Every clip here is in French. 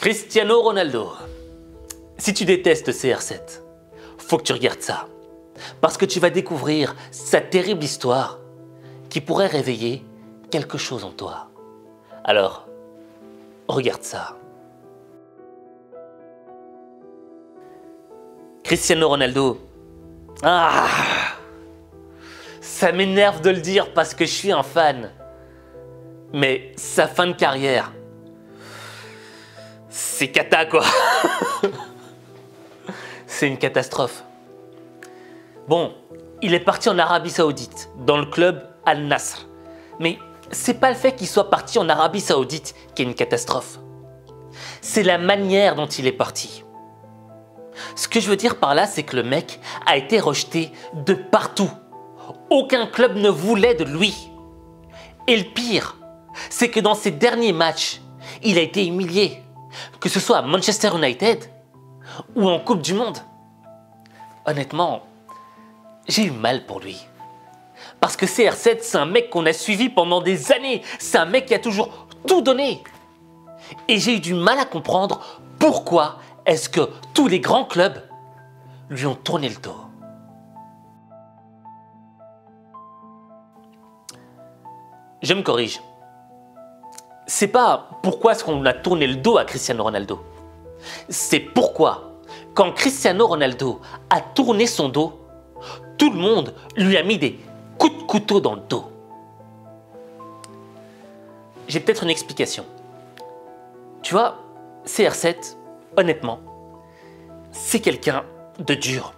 Cristiano Ronaldo. Si tu détestes CR7, faut que tu regardes ça. Parce que tu vas découvrir sa terrible histoire qui pourrait réveiller quelque chose en toi. Alors, regarde ça. Cristiano Ronaldo. Ah, ça m'énerve de le dire parce que je suis un fan. Mais sa fin de carrière, c'est cata quoi. C'est une catastrophe. Bon, il est parti en Arabie Saoudite, dans le club Al-Nasr. Mais c'est pas le fait qu'il soit parti en Arabie Saoudite qui est une catastrophe. C'est la manière dont il est parti. Ce que je veux dire par là, c'est que le mec a été rejeté de partout. Aucun club ne voulait de lui. Et le pire, c'est que dans ses derniers matchs, il a été humilié. Que ce soit à Manchester United ou en Coupe du Monde. Honnêtement, j'ai eu mal pour lui. Parce que CR7, c'est un mec qu'on a suivi pendant des années. C'est un mec qui a toujours tout donné. Et j'ai eu du mal à comprendre pourquoi est-ce que tous les grands clubs lui ont tourné le dos. Je me corrige. C'est pas pourquoi est-ce qu'on a tourné le dos à Cristiano Ronaldo. C'est pourquoi, quand Cristiano Ronaldo a tourné son dos, tout le monde lui a mis des coups de couteau dans le dos. J'ai peut-être une explication. Tu vois, CR7, honnêtement, c'est quelqu'un de dur,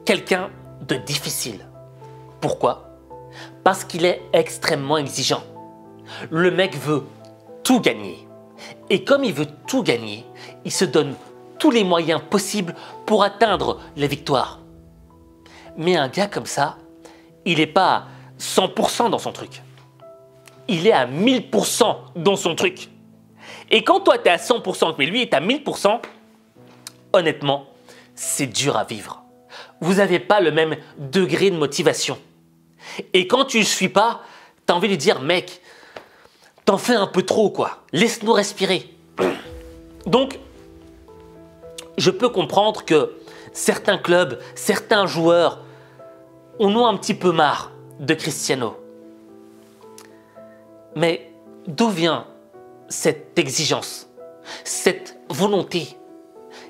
quelqu'un de difficile. Pourquoi? Parce qu'il est extrêmement exigeant. Le mec veut tout gagner. Et comme il veut tout gagner, il se donne tous les moyens possibles pour atteindre les victoires. Mais un gars comme ça, il n'est pas à 100% dans son truc. Il est à 1000% dans son truc. Et quand toi, tu es à 100%, mais lui est à 1000%, honnêtement, c'est dur à vivre. Vous n'avez pas le même degré de motivation. Et quand tu ne suis pas, tu as envie de lui dire, mec, t'en fais un peu trop, quoi. Laisse-nous respirer. Donc, je peux comprendre que certains clubs, certains joueurs en ont un petit peu marre de Cristiano. Mais d'où vient cette exigence, cette volonté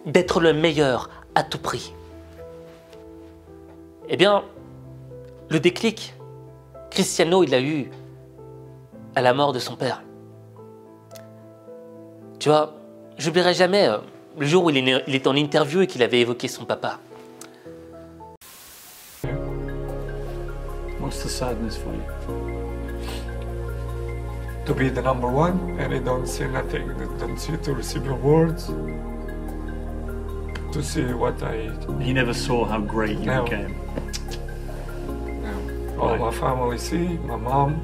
d'être le meilleur à tout prix? Eh bien, le déclic, Cristiano, il l'a eu à la mort de son père. Tu vois, j'oublierai jamais le jour où il est en interview et qu'il avait évoqué son papa. What's the sadness for you? To be the number one and I don't see nothing, don't see to receive awards, to see what I He never saw how great you No. became. all Right. my family see, my mom,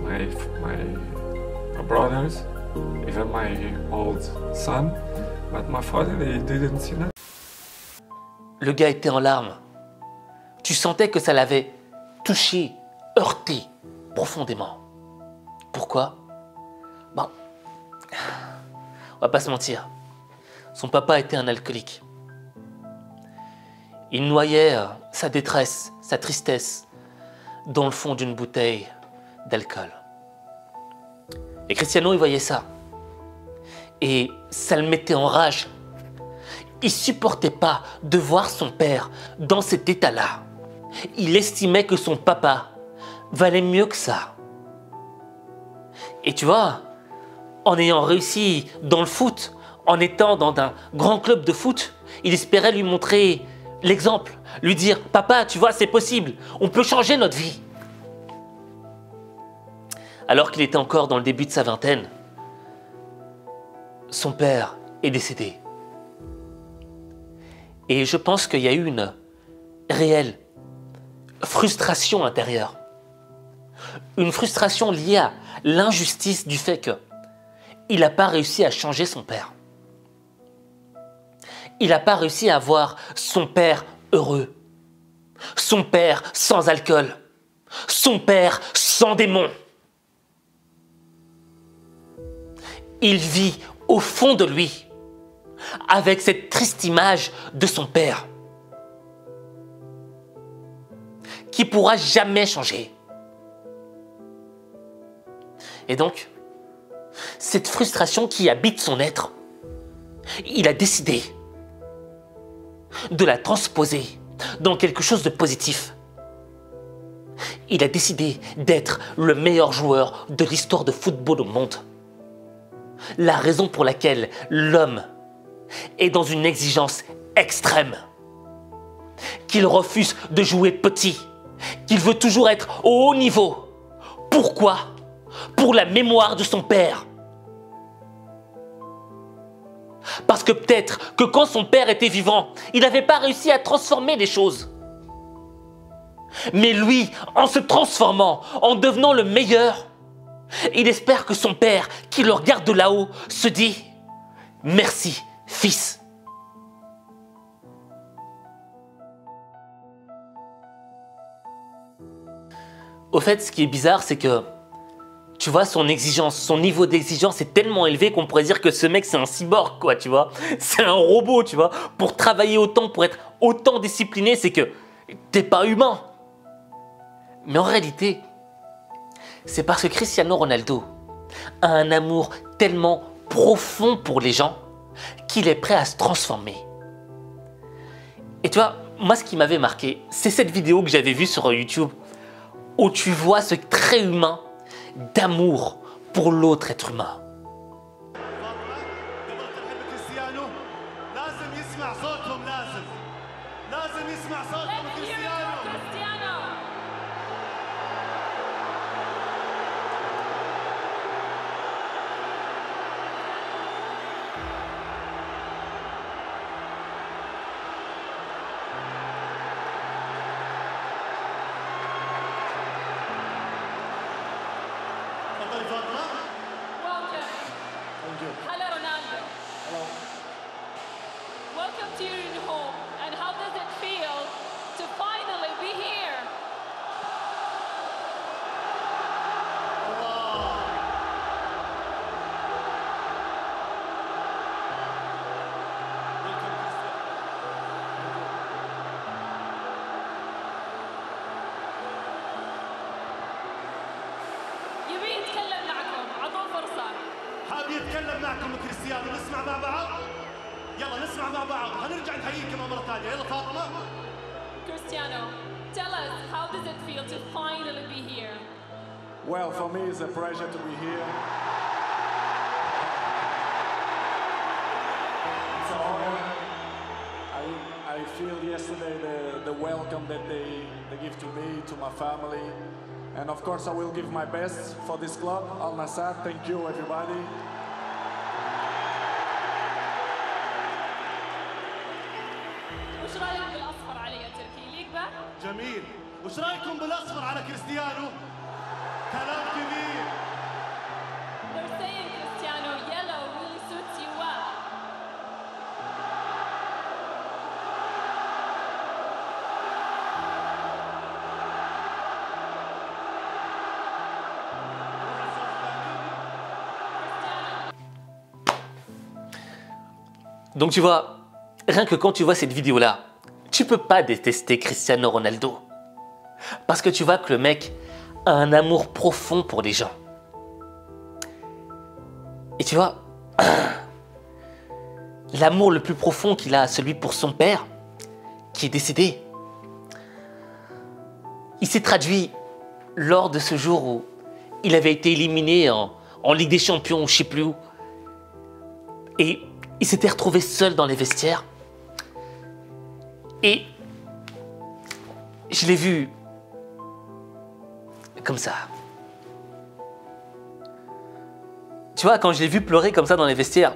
my brothers, even my old son, but my father he didn't see nothing. Le gars était en larmes. Tu sentais que ça l'avait touché, heurté profondément. Pourquoi? Bon, on va pas se mentir. Son papa était un alcoolique. Il noyait sa détresse, sa tristesse dans le fond d'une bouteille d'alcool. Et Cristiano, il voyait ça. Et ça le mettait en rage. Il supportait pas de voir son père dans cet état-là. Il estimait que son papa valait mieux que ça. Et tu vois, en ayant réussi dans le foot, en étant dans un grand club de foot, il espérait lui montrer l'exemple, lui dire « Papa, tu vois, c'est possible, on peut changer notre vie ». Alors qu'il était encore dans le début de sa vingtaine, son père est décédé. Et je pense qu'il y a eu une réelle frustration intérieure. Une frustration liée à l'injustice du fait qu'il n'a pas réussi à changer son père. Il n'a pas réussi à voir son père heureux. Son père sans alcool. Son père sans démons. Il vit au fond de lui, avec cette triste image de son père, qui pourra jamais changer. Et donc, cette frustration qui habite son être, il a décidé de la transposer dans quelque chose de positif. Il a décidé d'être le meilleur joueur de l'histoire de football au monde. La raison pour laquelle l'homme est dans une exigence extrême, qu'il refuse de jouer petit, qu'il veut toujours être au haut niveau. Pourquoi? Pour la mémoire de son père. Parce que peut-être que quand son père était vivant, il n'avait pas réussi à transformer les choses. Mais lui, en se transformant, en devenant le meilleur, il espère que son père, qui le regarde de là-haut, se dit « Merci, fils ». Au fait, ce qui est bizarre, c'est que, tu vois, son exigence, son niveau d'exigence est tellement élevé qu'on pourrait dire que ce mec, c'est un cyborg, quoi, tu vois. C'est un robot, tu vois. Pour travailler autant, pour être autant discipliné, c'est que t'es pas humain. Mais en réalité, c'est parce que Cristiano Ronaldo a un amour tellement profond pour les gens qu'il est prêt à se transformer. Et tu vois, moi, ce qui m'avait marqué, c'est cette vidéo que j'avais vue sur YouTube où tu vois ce trait humain d'amour pour l'autre être humain. Hello, Ronaldo. Hello. Welcome to your new home. And how does it feel to finally be here? يبي يتكلم معكم، عطوه فرصة. حاب يتكلم معكم كريستيانو، نسمع مع بعض. يلا نسمع مع بعض، هنرجع نحييكم مرة ثانية. يلا فاطمة. Cristiano, tell us, how does it feel to finally be here? Well, for me, it's a pleasure to be here. It's an honor. I feel yesterday the welcome that they give to me, to my family. And of course, I will give my best for this club, Al Nassr. Thank you, everybody. وش رايك بالاصفر علي يا تركي؟ ليك بقى؟ جميل. وش رايكم بالاصفر على كريستيانو؟ كلام كبير. They're saying Cristiano yellow really suits you well. Donc tu vois, rien que quand tu vois cette vidéo-là, tu peux pas détester Cristiano Ronaldo. Parce que tu vois que le mec a un amour profond pour les gens. Et tu vois, l'amour le plus profond qu'il a, celui pour son père, qui est décédé, il s'est traduit lors de ce jour où il avait été éliminé en Ligue des Champions, je sais plus où. Et il s'était retrouvé seul dans les vestiaires. Et je l'ai vu comme ça. Tu vois, quand je l'ai vu pleurer comme ça dans les vestiaires,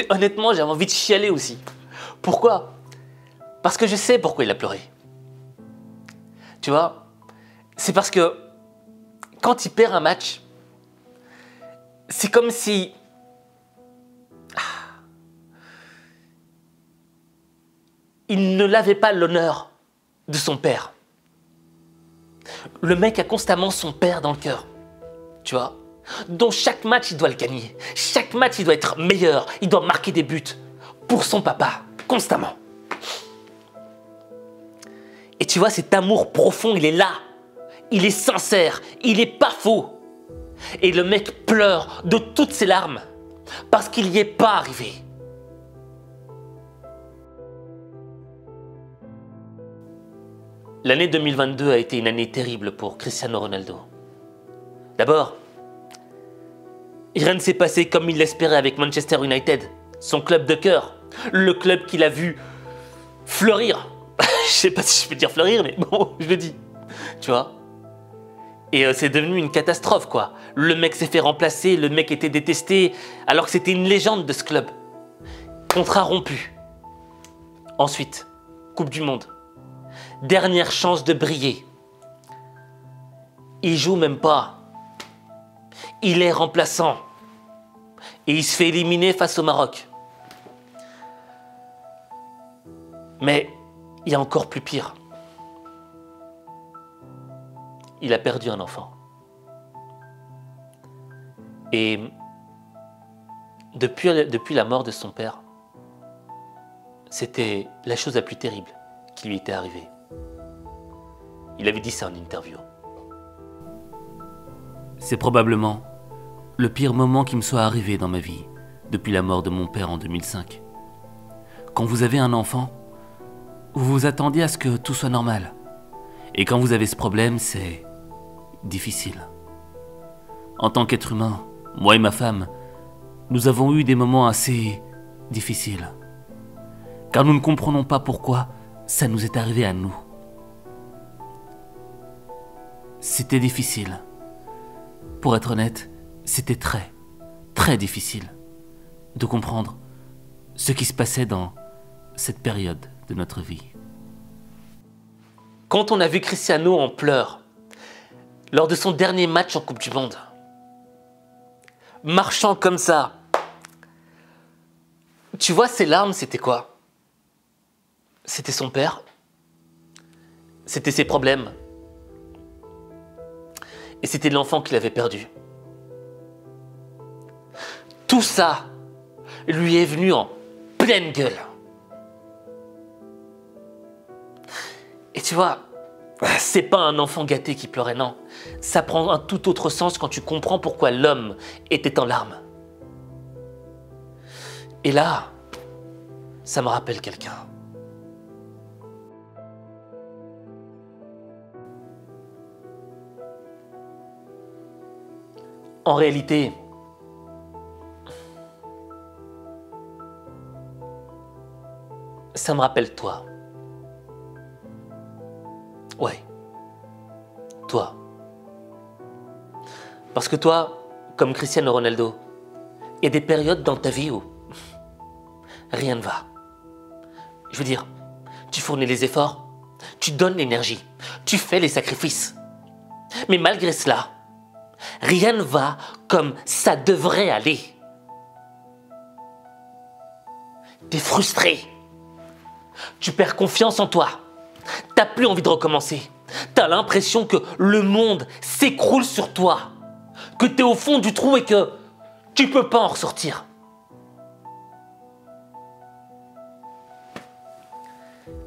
honnêtement, j'avais envie de chialer aussi. Pourquoi? Parce que je sais pourquoi il a pleuré. Tu vois, c'est parce que quand il perd un match, c'est comme si il ne l'avait pas l'honneur de son père. Le mec a constamment son père dans le cœur, tu vois. dont chaque match, il doit le gagner. Chaque match, il doit être meilleur. Il doit marquer des buts pour son papa, constamment. Et tu vois, cet amour profond, il est là. Il est sincère. Il est pas faux. Et le mec pleure de toutes ses larmes parce qu'il n'y est pas arrivé. L'année 2022 a été une année terrible pour Cristiano Ronaldo. D'abord, rien ne s'est passé comme il l'espérait avec Manchester United, son club de cœur, le club qu'il a vu fleurir. Je sais pas si je peux dire fleurir, mais bon, je le dis. Tu vois? Et c'est devenu une catastrophe, quoi. Le mec s'est fait remplacer, le mec était détesté, alors que c'était une légende de ce club. Contrat rompu. Ensuite, Coupe du Monde. Dernière chance de briller. Il joue même pas. Il est remplaçant. Et il se fait éliminer face au Maroc. Mais il y a encore plus pire. Il a perdu un enfant. Et depuis la mort de son père, c'était la chose la plus terrible qui lui était arrivée. Il avait dit ça en interview. C'est probablement le pire moment qui me soit arrivé dans ma vie depuis la mort de mon père en 2005. Quand vous avez un enfant, vous vous attendiez à ce que tout soit normal. Et quand vous avez ce problème, c'est difficile. En tant qu'être humain, moi et ma femme, nous avons eu des moments assez difficiles. Car nous ne comprenons pas pourquoi ça nous est arrivé à nous. C'était difficile. Pour être honnête, c'était très, très difficile de comprendre ce qui se passait dans cette période de notre vie. Quand on a vu Cristiano en pleurs, lors de son dernier match en Coupe du Monde, marchant comme ça, tu vois, ses larmes, c'était quoi? C'était son père, c'était ses problèmes, et c'était l'enfant qu'il avait perdu. Tout ça lui est venu en pleine gueule. Et tu vois, c'est pas un enfant gâté qui pleurait, non. Ça prend un tout autre sens quand tu comprends pourquoi l'homme était en larmes. Et là, ça me rappelle quelqu'un. En réalité, ça me rappelle toi. Ouais, toi. Parce que toi, comme Cristiano Ronaldo, il y a des périodes dans ta vie où rien ne va. Je veux dire, tu fournis les efforts, tu donnes l'énergie, tu fais les sacrifices. Mais malgré cela, rien ne va comme ça devrait aller. T'es frustré. Tu perds confiance en toi. T'as plus envie de recommencer. T'as l'impression que le monde s'écroule sur toi. Que t'es au fond du trou et que tu peux pas en ressortir.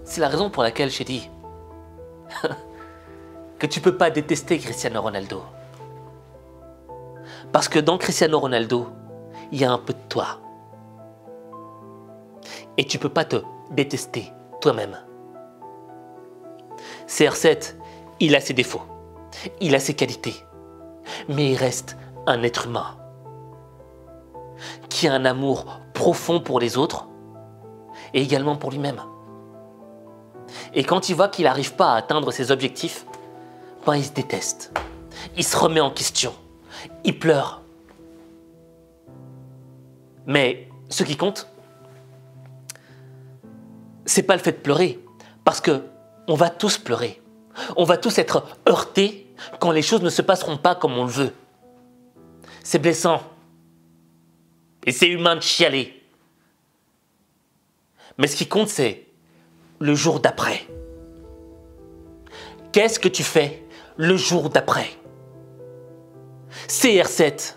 C'est la raison pour laquelle j'ai dit que tu peux pas détester Cristiano Ronaldo. Parce que dans Cristiano Ronaldo, il y a un peu de toi. Et tu peux pas te détester toi-même. CR7, il a ses défauts, il a ses qualités, mais il reste un être humain qui a un amour profond pour les autres et également pour lui-même. Et quand il voit qu'il n'arrive pas à atteindre ses objectifs, ben il se déteste, il se remet en question, il pleure. Mais ce qui compte, c'est pas le fait de pleurer, parce que on va tous pleurer. On va tous être heurtés quand les choses ne se passeront pas comme on le veut. C'est blessant. Et c'est humain de chialer. Mais ce qui compte, c'est le jour d'après. Qu'est-ce que tu fais le jour d'après? CR7,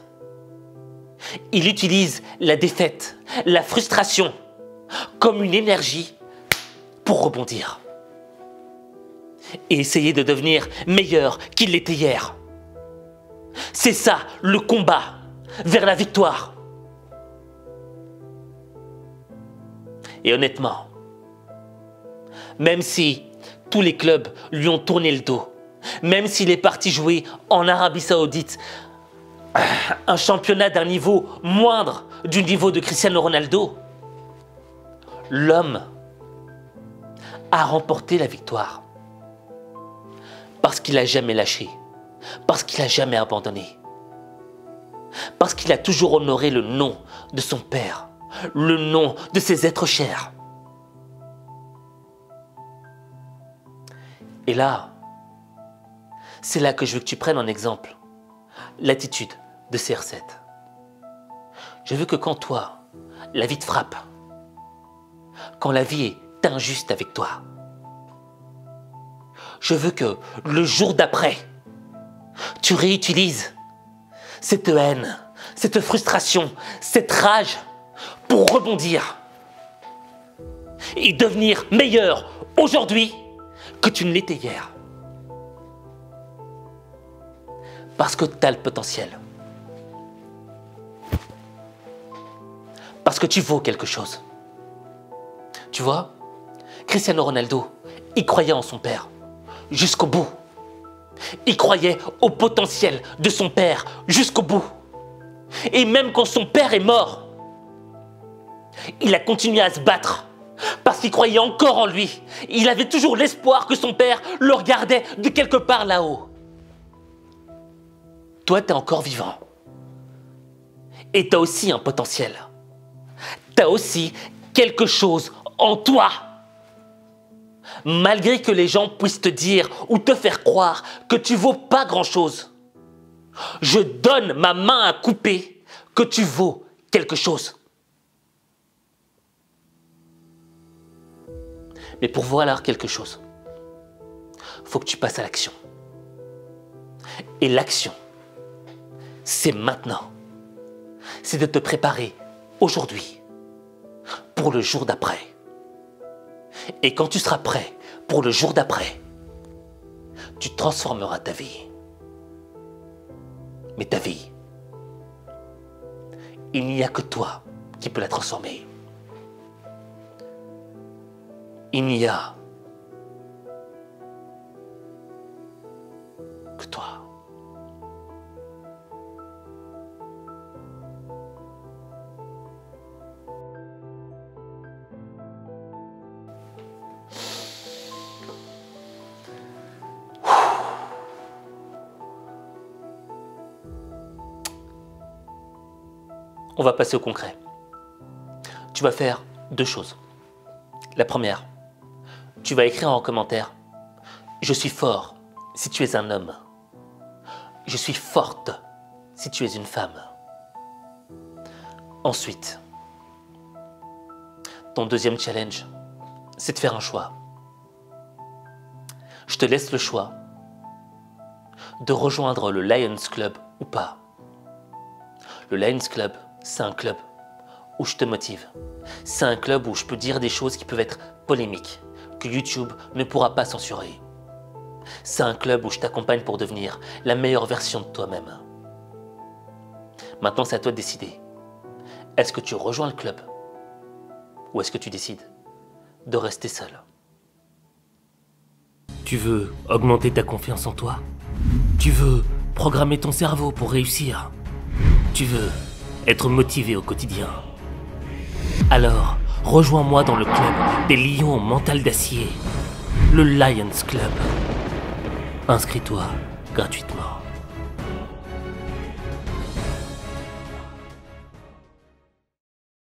il utilise la défaite, la frustration comme une énergie pour rebondir et essayer de devenir meilleur qu'il l'était hier. C'est ça le combat vers la victoire. Et honnêtement, même si tous les clubs lui ont tourné le dos, même s'il est parti jouer en Arabie Saoudite un championnat d'un niveau moindre du niveau de Cristiano Ronaldo, l'homme a remporté la victoire parce qu'il n'a jamais lâché, parce qu'il n'a jamais abandonné, parce qu'il a toujours honoré le nom de son père, le nom de ses êtres chers. Et là, c'est là que je veux que tu prennes en exemple l'attitude de CR7. Je veux que quand toi, la vie te frappe, quand la vie est injuste avec toi, je veux que le jour d'après, tu réutilises cette haine, cette frustration, cette rage pour rebondir et devenir meilleur aujourd'hui que tu ne l'étais hier. Parce que tu as le potentiel. Parce que tu vaux quelque chose. Tu vois, Cristiano Ronaldo, il croyait en son père jusqu'au bout. Il croyait au potentiel de son père jusqu'au bout. Et même quand son père est mort, il a continué à se battre parce qu'il croyait encore en lui. Il avait toujours l'espoir que son père le regardait de quelque part là-haut. Toi, tu es encore vivant. Et tu as aussi un potentiel. Tu as aussi quelque chose en toi. Malgré que les gens puissent te dire ou te faire croire que tu vaux pas grand-chose, je donne ma main à couper que tu vaux quelque chose. Mais pour voir quelque chose, il faut que tu passes à l'action. Et l'action, c'est maintenant. C'est de te préparer aujourd'hui pour le jour d'après. Et quand tu seras prêt pour le jour d'après, tu transformeras ta vie. Mais ta vie, il n'y a que toi qui peux la transformer. Il n'y a que toi. On va passer au concret. Tu vas faire deux choses. La première, tu vas écrire en commentaire « Je suis fort si tu es un homme. Je suis forte si tu es une femme. » Ensuite, ton deuxième challenge, c'est de faire un choix. Je te laisse le choix de rejoindre le Lions Club ou pas. Le Lions Club, c'est un club où je te motive. C'est un club où je peux dire des choses qui peuvent être polémiques, que YouTube ne pourra pas censurer. C'est un club où je t'accompagne pour devenir la meilleure version de toi-même. Maintenant, c'est à toi de décider. Est-ce que tu rejoins le club ou est-ce que tu décides de rester seul? Tu veux augmenter ta confiance en toi? Tu veux programmer ton cerveau pour réussir? Tu veux être motivé au quotidien? Alors, rejoins-moi dans le club des lions au mental d'acier, le Lions Club. Inscris-toi gratuitement.